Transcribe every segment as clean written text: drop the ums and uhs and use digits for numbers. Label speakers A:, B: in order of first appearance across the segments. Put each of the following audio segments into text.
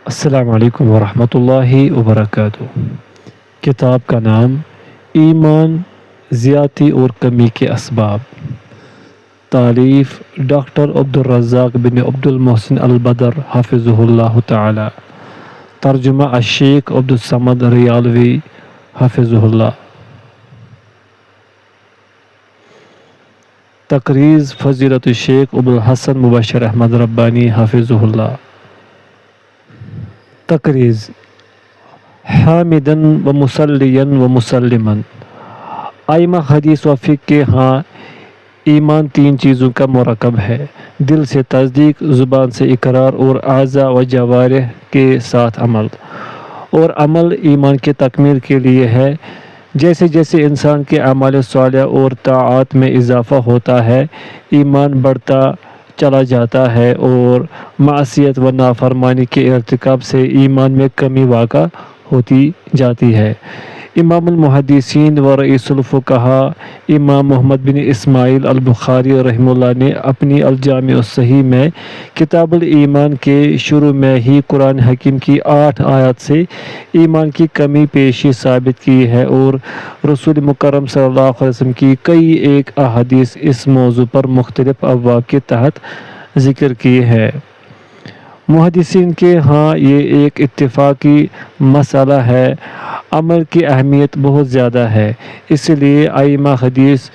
A: السلام علیکم ورحمۃ اللہ وبرکاتہ۔ کتاب کا نام ایمان، زیادتی اور کمی کے اسباب۔ تالیف ڈاکٹر عبدالرزاق بن عبد المحسن البدر حفظہ اللہ تعالی۔ ترجمہ الشیخ عبدالصمد ریالوی حفظہ اللہ۔ تقریض فضیلت الشیخ ابوالحسن مبشر احمد ربانی حفظہ اللہ۔ تقریض حامدن و مسلین و مسلمن۔ ائمہ حدیث و فقہ کے ہاں ایمان تین چیزوں کا مرکب ہے: دل سے تصدیق، زبان سے اقرار اور اعضاء و جوارح کے ساتھ عمل۔ اور عمل ایمان کی تکمیل کے لیے ہے۔ جیسے جیسے انسان کے اعمال صالحہ اور طاعات میں اضافہ ہوتا ہے، ایمان بڑھتا چلا جاتا ہے اور معصیت و نافرمانی کے ارتکاب سے ایمان میں کمی واقع ہوتی جاتی ہے۔ امام المحدثین و رئیس الفقہاء امام محمد بن اسماعیل البخاری رحمہ اللہ نے اپنی الجامع الصحیح میں کتاب الایمان کے شروع میں ہی قرآن حکیم کی 8 آیات سے ایمان کی کمی پیشی ثابت کی ہے اور رسول مکرم صلی اللہ علیہ وسلم کی کئی ایک احادیث اس موضوع پر مختلف ابواب کے تحت ذکر کی ہے۔ محدثین کے ہاں یہ ایک اتفاقی مسئلہ ہے۔ عمل کی اہمیت بہت زیادہ ہے، اس لیے ائمہ حدیث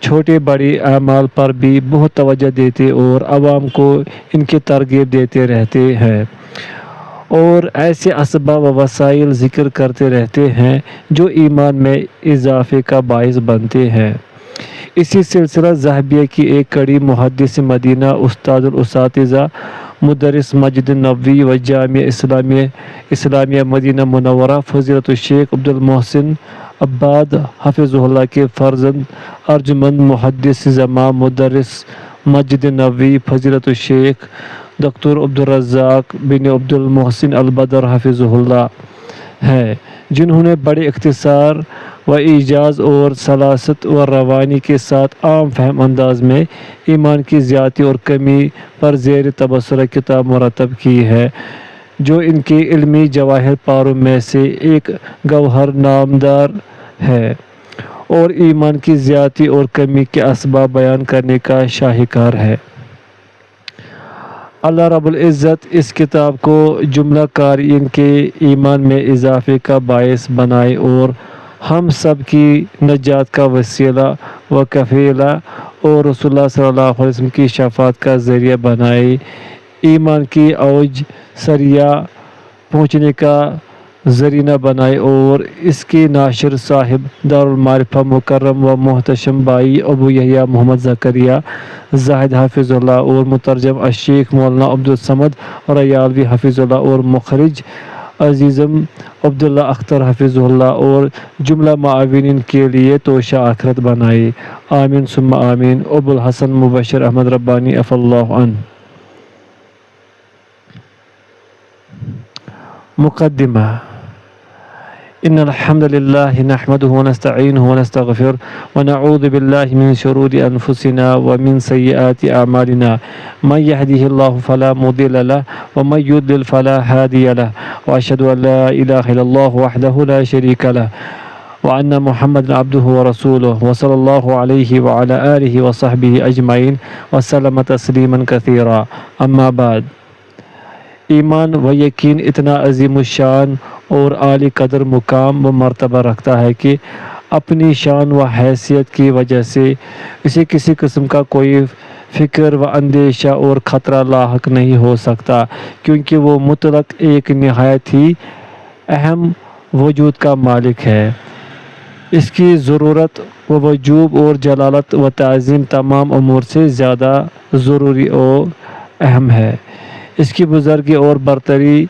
A: چھوٹے بڑے اعمال پر بھی بہت توجہ دیتے اور عوام کو ان کی ترغیب دیتے رہتے ہیں اور ایسے اسباب و وسائل ذکر کرتے رہتے ہیں جو ایمان میں اضافے کا باعث بنتے ہیں۔ اسی سلسلہ ذہبیہ کی ایک کڑی محدث مدینہ، استاد الاساتذہ، مدرس مسجد نبوی و جامعہ اسلامیہ مدینہ منورہ فضیلت الشیخ عبدالمحسن عباد حفظہ اللہ کے فرزند ارجمند محدث زمان مدرس مسجد نبوی فضیلت الشیخ ڈاکٹر عبدالرزاق بن عبد المحسن البدر حفظہ اللہ ہیں، جنہوں نے بڑے اختصار و ایجاز اور سلاست و روانی کے ساتھ عام فہم انداز میں ایمان کی زیادتی اور کمی پر زیر تبصرہ کتاب مرتب کی ہے، جو ان کے علمی جواہر پاروں میں سے ایک گوہر نامدار ہے اور ایمان کی زیادتی اور کمی کے اسباب بیان کرنے کا شاہکار ہے۔ اللہ رب العزت اس کتاب کو جملہ قارئین کے ایمان میں اضافے کا باعث بنائے اور ہم سب کی نجات کا وسیلہ و کفیلہ اور رسول اللہ صلی اللہ علیہ وسلم کی شفاعت کا ذریعہ بنائے، ایمان کی اوج سریہ پہنچنے کا ذریعہ بنائے اور اس کے ناشر صاحب دارالمعرفہ مکرم و محتشم بھائی ابو یحییٰ محمد زکریا زاہد حفظ اللہ اور مترجم الشیخ مولانا عبدالصمد ریالوی حفظ اللہ اور مخرج عزیزم عبداللہ اختر حفظ اللہ اور جملہ معاونین کے لیے توشہ آخرت بنائے، آمین ثم آمین۔ ابوالحسن مبشر احمد ربانی عفا اللہ عنہ۔ مقدمہ۔ ان الحمد للہ نحمده ونستعینه ونستغفره ونعوذ باللہ من شرور انفسنا ومن سیئات اعمالنا، من يهده الله فلا مضل له ومن يضلل فلا هادي له، واشهد ان لا اله الا الله وحده لا شريك له وان محمدا عبده ورسوله وصلى الله عليه وعلى آله وصحبه اجمعین وسلم تسلیما کثیرا، اما بعد۔ ایمان و یقین اتنا عظیم الشان اور عالی قدر مقام و مرتبہ رکھتا ہے کہ اپنی شان و حیثیت کی وجہ سے اسے کسی قسم کا کوئی فکر و اندیشہ اور خطرہ لاحق نہیں ہو سکتا، کیونکہ وہ مطلق ایک نہایت ہی اہم وجود کا مالک ہے۔ اس کی ضرورت و وجوب اور جلالت و تعظیم تمام امور سے زیادہ ضروری اور اہم ہے۔ اس کی بزرگی اور برتری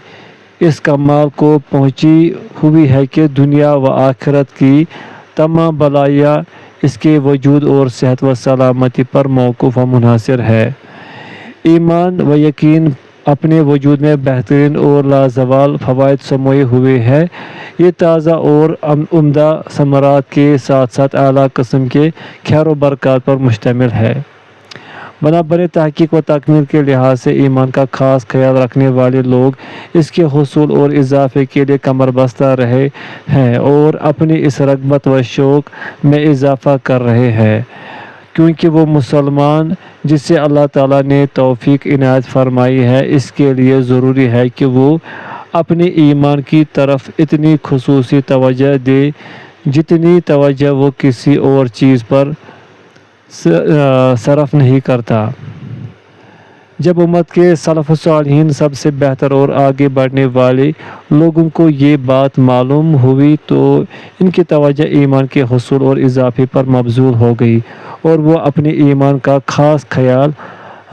A: اس کمال کو پہنچی ہوئی ہے کہ دنیا و آخرت کی تمام بلائیاں اس کے وجود اور صحت و سلامتی پر موقوف و منحصر ہے۔ ایمان و یقین اپنے وجود میں بہترین اور لازوال فوائد سموئے ہوئے ہے۔ یہ تازہ اور عمدہ ثمرات کے ساتھ ساتھ اعلیٰ قسم کے خیر و برکات پر مشتمل ہے۔ بنابر تحقیق و تکمیل کے لحاظ سے ایمان کا خاص خیال رکھنے والے لوگ اس کے حصول اور اضافے کے لیے کمر بستہ رہے ہیں اور اپنی اس رغبت و شوق میں اضافہ کر رہے ہیں، کیونکہ وہ مسلمان جسے اللہ تعالیٰ نے توفیق عنایت فرمائی ہے، اس کے لیے ضروری ہے کہ وہ اپنے ایمان کی طرف اتنی خصوصی توجہ دے جتنی توجہ وہ کسی اور چیز پر صرف نہیں کرتا۔ جب امت کے سلف صالحین سب سے بہتر اور آگے بڑھنے والے لوگوں کو یہ بات معلوم ہوئی تو ان کی توجہ ایمان کے حصول اور اضافے پر مبذول ہو گئی، اور وہ اپنے ایمان کا خاص خیال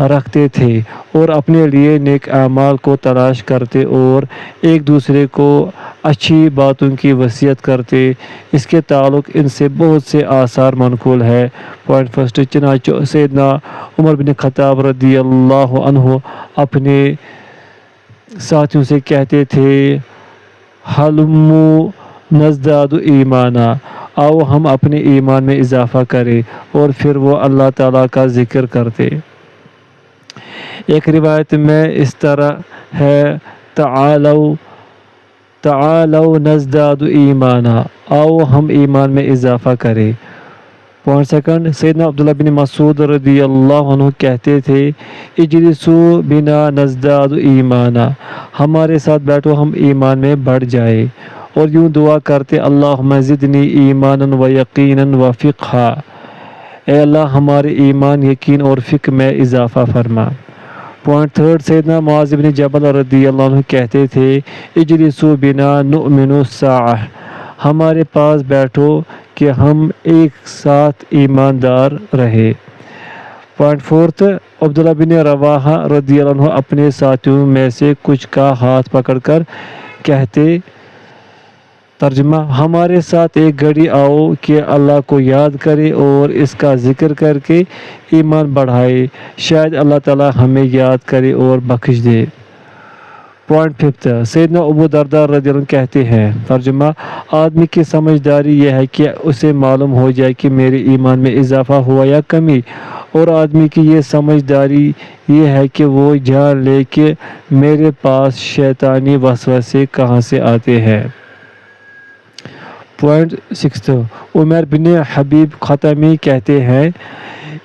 A: رکھتے تھے اور اپنے لیے نیک اعمال کو تلاش کرتے اور ایک دوسرے کو اچھی باتوں کی وصیت کرتے۔ اس کے تعلق ان سے بہت سے آثار منقول ہے۔ پوائنٹ فرسٹ، چنانچہ سیدنا عمر بن خطاب رضی اللہ عنہ اپنے ساتھیوں سے کہتے تھے، ہلموا نزداد ایمانا، آؤ ہم اپنے ایمان میں اضافہ کریں، اور پھر وہ اللہ تعالیٰ کا ذکر کرتے۔ ایک روایت میں اس طرح ہے، تعالوا نزداد ایمانا، آؤ ہم ایمان میں اضافہ کریں۔ پوائنٹ سیکنڈ، سیدنا عبداللہ بن مسعود رضی اللہ عنہ کہتے تھے، اجلسوا بنا نزداد ایمانا، ہمارے ساتھ بیٹھو ہم ایمان میں بڑھ جائے، اور یوں دعا کرتے، اللہم زدنی ایمانا و یقینا و فقہا، اے اللہ ہمارے ایمان، یقین اور فقہ میں اضافہ فرما۔ پوائنٹ تھرڈ، سیدنا معاذ بن جبل رضی اللہ عنہ کہتے تھے، اجلسوا بنا نؤمن الساعہ، ہمارے پاس بیٹھو کہ ہم ایک ساتھ ایماندار رہے۔ پوائنٹ فورتھ، عبداللہ بن رواحہ رضی اللہ عنہ اپنے ساتھیوں میں سے کچھ کا ہاتھ پکڑ کر کہتے، ترجمہ، ہمارے ساتھ ایک گھڑی آؤ کہ اللہ کو یاد کرے اور اس کا ذکر کر کے ایمان بڑھائے، شاید اللہ تعالیٰ ہمیں یاد کرے اور بخش دے۔ پوائنٹ ففتھ، سیدنا ابو درداء رضی اللہ عنہ کہتے ہیں، ترجمہ، آدمی کی سمجھداری یہ ہے کہ اسے معلوم ہو جائے کہ میرے ایمان میں اضافہ ہوا یا کمی، اور آدمی کی یہ سمجھداری یہ ہے کہ وہ جان لے کہ میرے پاس شیطانی وسوسے کہاں سے آتے ہیں۔ پوائنٹ سکستھ، عمر بن حبیب خطمی کہتے ہیں،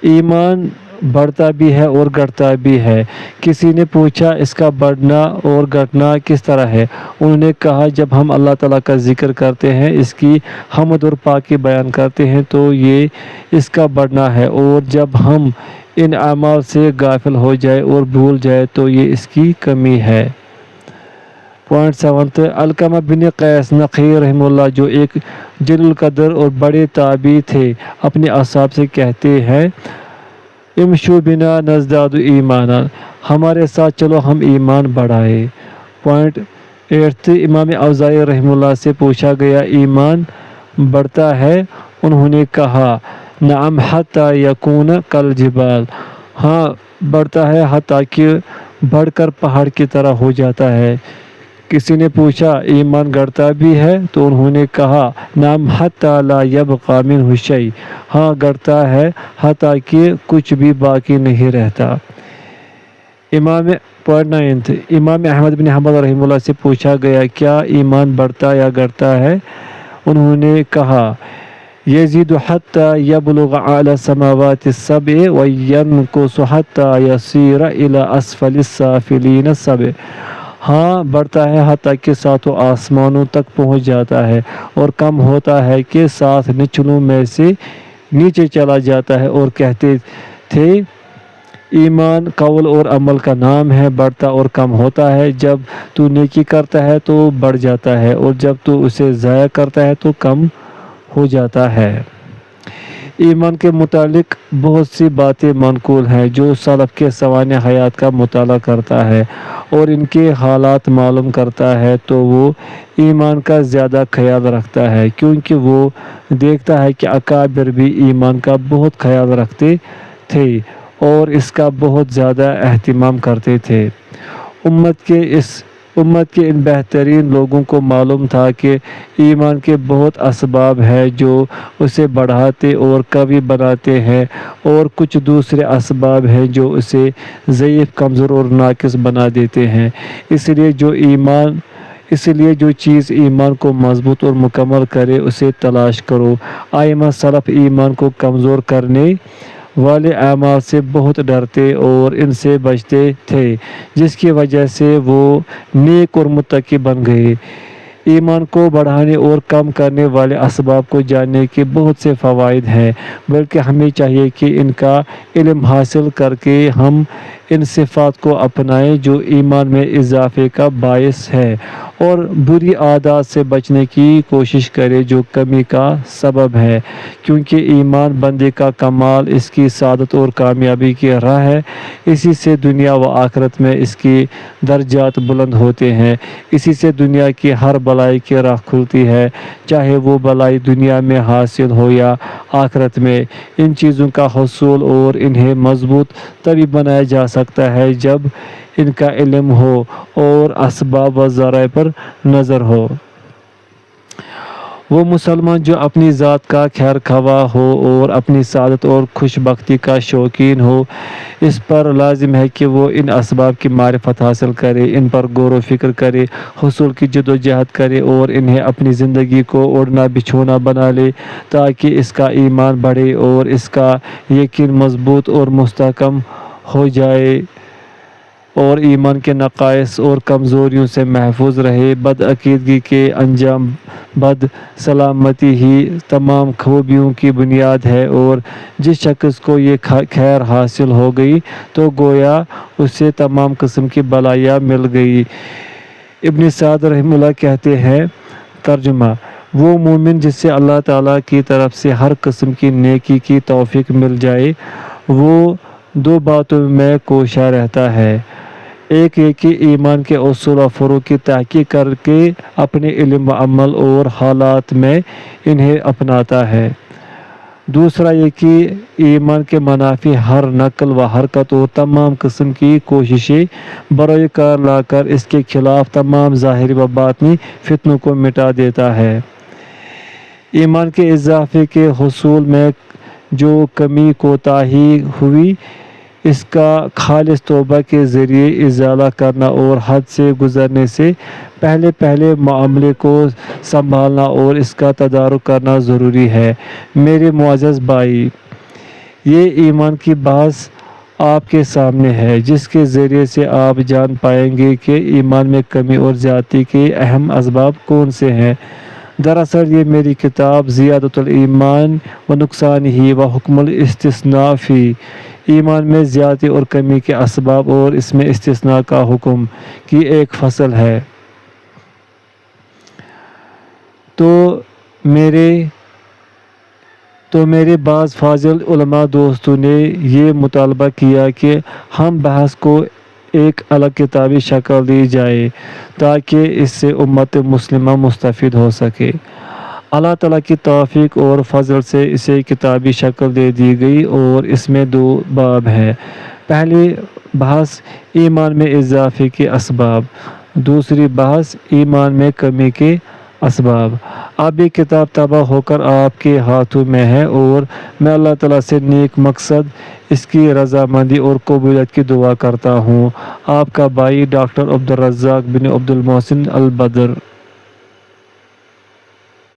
A: ایمان بڑھتا بھی ہے اور گھٹتا بھی ہے۔ کسی نے پوچھا، اس کا بڑھنا اور گھٹنا کس طرح ہے؟ انہوں نے کہا، جب ہم اللہ تعالیٰ کا ذکر کرتے ہیں، اس کی حمد اور پاکی بیان کرتے ہیں تو یہ اس کا بڑھنا ہے، اور جب ہم ان اعمال سے غافل ہو جائے اور بھول جائے تو یہ اس کی کمی ہے۔ پوائنٹ سیونتھ، علقمہ بن قیس نخعی رحمہ اللہ، جو ایک جلیل القدر اور بڑے تابعی تھے، اپنے اصحاب سے کہتے ہیں، امشوا بنا نزداد ایمانا، ہمارے ساتھ چلو ہم ایمان بڑھائے۔ پوائنٹ ایٹھ، امام اوزاعی رحمہ اللہ سے پوچھا گیا، ایمان بڑھتا ہے؟ انہوں نے کہا، نعم حتی یکون کالجبال، ہاں بڑھتا ہے حتیٰ کہ بڑھ کر پہاڑ کی طرح ہو جاتا ہے۔ کسی نے پوچھا، ایمان گھٹتا بھی ہے؟ تو انہوں نے کہا، نعم حتی لا یبقی منہ شیء، ہاں گھٹتا ہے حتیٰ کہ کچھ بھی باقی نہیں رہتا۔ پوائنٹ نائنتھ، امام احمد بن حنبل رحمہ اللہ سے پوچھا گیا، کیا ایمان بڑھتا یا گھٹتا ہے؟ انہوں نے کہا، یزید حتی یبلغ اعلی السماوات السبع وینقص حتی یصیر الی اسفل السافلین السبع، ہاں بڑھتا ہے حتیٰ کہ ساتوں آسمانوں تک پہنچ جاتا ہے، اور کم ہوتا ہے کہ 7 نچلوں میں سے نیچے چلا جاتا ہے۔ اور کہتے تھے، ایمان قول اور عمل کا نام ہے، بڑھتا اور کم ہوتا ہے، جب تو نیکی کرتا ہے تو بڑھ جاتا ہے، اور جب تو اسے ضائع کرتا ہے تو کم ہو جاتا ہے۔ ایمان کے متعلق بہت سی باتیں منقول ہیں۔ جو سلف کے سوانح حیات کا مطالعہ کرتا ہے اور ان کے حالات معلوم کرتا ہے تو وہ ایمان کا زیادہ خیال رکھتا ہے، کیونکہ وہ دیکھتا ہے کہ اکابر بھی ایمان کا بہت خیال رکھتے تھے اور اس کا بہت زیادہ اہتمام کرتے تھے۔ امت کے اس امت کے ان بہترین لوگوں کو معلوم تھا کہ ایمان کے بہت اسباب ہیں جو اسے بڑھاتے اور قوی بناتے ہیں، اور کچھ دوسرے اسباب ہیں جو اسے ضعیف، کمزور اور ناقص بنا دیتے ہیں۔ اس لیے جو چیز ایمان کو مضبوط اور مکمل کرے اسے تلاش کرو۔ ائمہ سلف ایمان کو کمزور کرنے والے اعمال سے بہت ڈرتے اور ان سے بچتے تھے، جس کی وجہ سے وہ نیک اور متقی بن گئے۔ ایمان کو بڑھانے اور کم کرنے والے اسباب کو جاننے کے بہت سے فوائد ہیں، بلکہ ہمیں چاہیے کہ ان کا علم حاصل کر کے ہم ان صفات کو اپنائیں جو ایمان میں اضافے کا باعث ہے، اور بری عادات سے بچنے کی کوشش کریں جو کمی کا سبب ہے، کیونکہ ایمان بندے کا کمال اس کی سعادت اور کامیابی کی راہ ہے۔ اسی سے دنیا و آخرت میں اس کی درجات بلند ہوتے ہیں، اسی سے دنیا کی ہر بلائی کی راہ کھلتی ہے، چاہے وہ بلائی دنیا میں حاصل ہو یا آخرت میں۔ ان چیزوں کا حصول اور انہیں مضبوط تبھی بنایا جا سکتا ہے جب ان کا علم ہو اور اسباب و ذرائع پر نظر ہو۔ وہ مسلمان جو اپنی ذات کا خیر خواہ ہو اور اپنی سعادت اور خوش بختی کا شوقین ہو، اس پر لازم ہے کہ وہ ان اسباب کی معرفت حاصل کرے، ان پر غور و فکر کرے، حصول کی جد و جہد کرے اور انہیں اپنی زندگی کو اوڑھنا بچھونا بنا لے، تاکہ اس کا ایمان بڑھے اور اس کا یقین مضبوط اور مستحکم ہو جائے اور ایمان کے نقائص اور کمزوریوں سے محفوظ رہے۔ بدعقیدگی کے انجام بد سلامتی ہی تمام خوبیوں کی بنیاد ہے، اور جس شخص کو یہ خیر حاصل ہو گئی تو گویا اسے تمام قسم کی بلائیاں مل گئی۔ ابن سعد رحمہ اللہ کہتے ہیں، ترجمہ: وہ مومن جسے اللہ تعالیٰ کی طرف سے ہر قسم کی نیکی کی توفیق مل جائے، وہ دو باتوں میں کوشاں رہتا ہے۔ ایک یہ کہ ایمان کے اصول و فروع کی تحقیق کر کے اپنے علم و عمل اور حالات میں انہیں اپناتا ہے۔ دوسرا یہ کہ ایمان کے منافی ہر نقل و حرکت اور تمام قسم کی کوششیں برائے کار لا کر اس کے خلاف تمام ظاہری و باطنی فتنوں کو مٹا دیتا ہے۔ ایمان کے اضافے کے حصول میں جو کمی کوتاہی ہوئی، اس کا خالص توبہ کے ذریعے ازالہ کرنا اور حد سے گزرنے سے پہلے معاملے کو سنبھالنا اور اس کا تدارک کرنا ضروری ہے۔ میرے معزز بھائی، یہ ایمان کی بحث آپ کے سامنے ہے، جس کے ذریعے سے آپ جان پائیں گے کہ ایمان میں کمی اور زیادتی کے اہم اسباب کون سے ہیں۔ دراصل یہ میری کتاب زیادۃ الایمان و نقصانہ و حکم الاستثناء فی ایمان میں زیادتی اور کمی کے اسباب اور اس میں استثناء کا حکم کی ایک فصل ہے۔ تو میرے بعض فاضل علماء دوستوں نے یہ مطالبہ کیا کہ ہم بحث کو ایک الگ کتابی شکل دی جائے تاکہ اس سے امت مسلمہ مستفید ہو سکے۔ اللہ تعالیٰ کی توفیق اور فضل سے اسے کتابی شکل دے دی گئی اور اس میں 2 باب ہیں۔ پہلی بحث ایمان میں اضافے کے اسباب، دوسری بحث ایمان میں کمی کے اسباب۔ اب یہ کتاب طبع ہو کر آپ کے ہاتھوں میں ہے اور میں اللہ تعالیٰ سے نیک مقصد اس کی رضامندی اور قبولیت کی دعا کرتا ہوں۔ آپ کا بھائی ڈاکٹر عبدالرزاق بن عبدالمحسن البدر۔